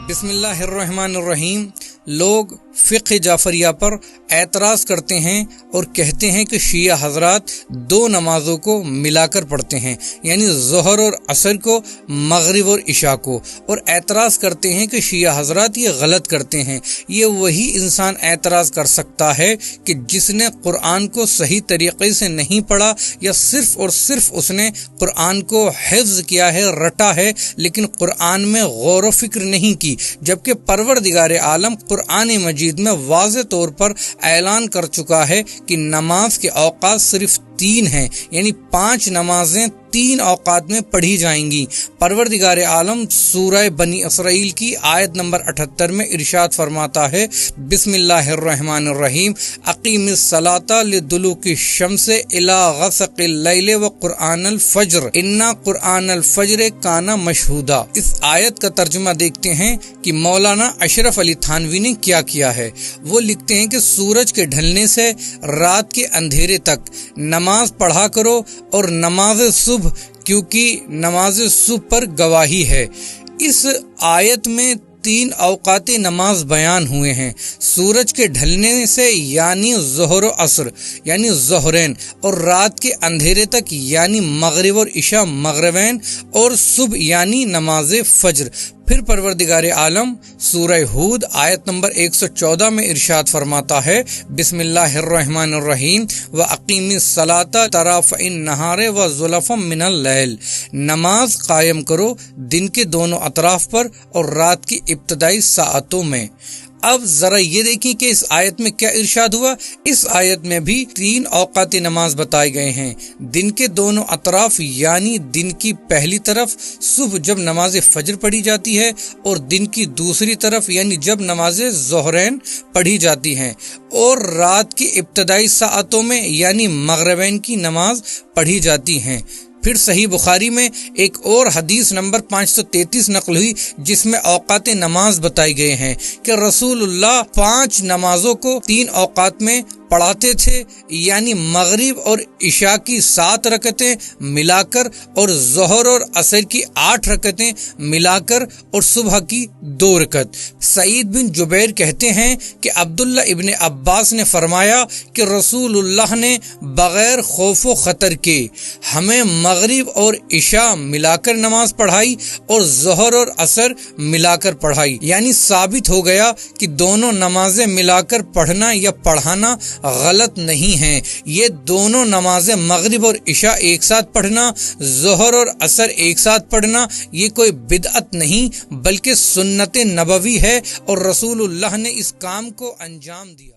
بسم اللہ الرحمن الرحیم۔ لوگ فقہ جعفریہ پر اعتراض کرتے ہیں اور کہتے ہیں کہ شیعہ حضرات دو نمازوں کو ملا کر پڑھتے ہیں، یعنی ظہر اور عصر کو، مغرب اور عشاء کو، اور اعتراض کرتے ہیں کہ شیعہ حضرات یہ غلط کرتے ہیں۔ یہ وہی انسان اعتراض کر سکتا ہے کہ جس نے قرآن کو صحیح طریقے سے نہیں پڑھا، یا صرف اور صرف اس نے قرآن کو حفظ کیا ہے، رٹا ہے، لیکن قرآن میں غور و فکر نہیں کی، جبکہ پروردگار عالم قرآن مجید میں واضح طور پر اعلان کر چکا ہے کہ نماز کے اوقات صرف 3 ہیں، یعنی 5 نمازیں 3 اوقات میں پڑھی جائیں گی۔ پروردگار عالم سورہ بنی اسرائیل کی آیت نمبر 78 میں ارشاد فرماتا ہے، بسم اللہ الرحمن الرحیم، اقیم الصلاۃ لدلوک الشمس الی غسق اللیل وقرآن الفجر انا قرآن الفجر کان مشہودا۔ اس آیت کا ترجمہ دیکھتے ہیں کہ مولانا اشرف علی تھانوی نے کیا ہے۔ وہ لکھتے ہیں کہ سورج کے ڈھلنے سے رات کے اندھیرے تک نماز پڑھا کرو، اور نماز صبح، کیونکہ نماز صبح پر گواہی ہے۔ اس آیت میں 3 اوقات نماز بیان ہوئے ہیں، سورج کے ڈھلنے سے یعنی ظہر و عصر یعنی ظہرین، اور رات کے اندھیرے تک یعنی مغرب اور عشاء مغربین، اور صبح یعنی نماز فجر۔ پھر پروردگار عالم سورہ ہود آیت نمبر 114 میں ارشاد فرماتا ہے، بسم اللہ الرحمن الرحیم، وَأَقِیمِ الصَّلَاةَ طَرَافَیِ النَّہَارِ وَزُلَفًا مِنَ اللَّیل۔ نماز قائم کرو دن کے دونوں اطراف پر اور رات کی ابتدائی ساعتوں میں۔ اب ذرا یہ دیکھیں کہ اس آیت میں کیا ارشاد ہوا۔ اس آیت میں بھی 3 اوقات نماز بتائے گئے ہیں، دن کے دونوں اطراف یعنی دن کی پہلی طرف صبح جب نماز فجر پڑھی جاتی ہے، اور دن کی دوسری طرف یعنی جب نماز ظہرین پڑھی جاتی ہیں، اور رات کی ابتدائی ساعتوں میں یعنی مغربین کی نماز پڑھی جاتی ہیں۔ پھر صحیح بخاری میں ایک اور حدیث نمبر 533 نقل ہوئی، جس میں اوقات نماز بتائی گئے ہیں کہ رسول اللہ 5 نمازوں کو 3 اوقات میں پڑھاتے تھے، یعنی مغرب اور عشاء کی 7 رکعتیں ملا کر، اور ظہر اور عصر کی 8 رکعتیں ملا کر، اور صبح کی 2 رکعت۔ سعید بن جبیر کہتے ہیں کہ عبداللہ ابن عباس نے فرمایا کہ رسول اللہ نے بغیر خوف و خطر کے ہمیں مغرب اور عشاء ملا کر نماز پڑھائی، اور ظہر اور عصر ملا کر پڑھائی، یعنی ثابت ہو گیا کہ دونوں نمازیں ملا کر پڑھنا یا پڑھانا غلط نہیں ہیں۔ یہ دونوں نمازیں مغرب اور عشاء ایک ساتھ پڑھنا، ظہر اور عصر ایک ساتھ پڑھنا، یہ کوئی بدعت نہیں بلکہ سنت نبوی ہے، اور رسول اللہ نے اس کام کو انجام دیا۔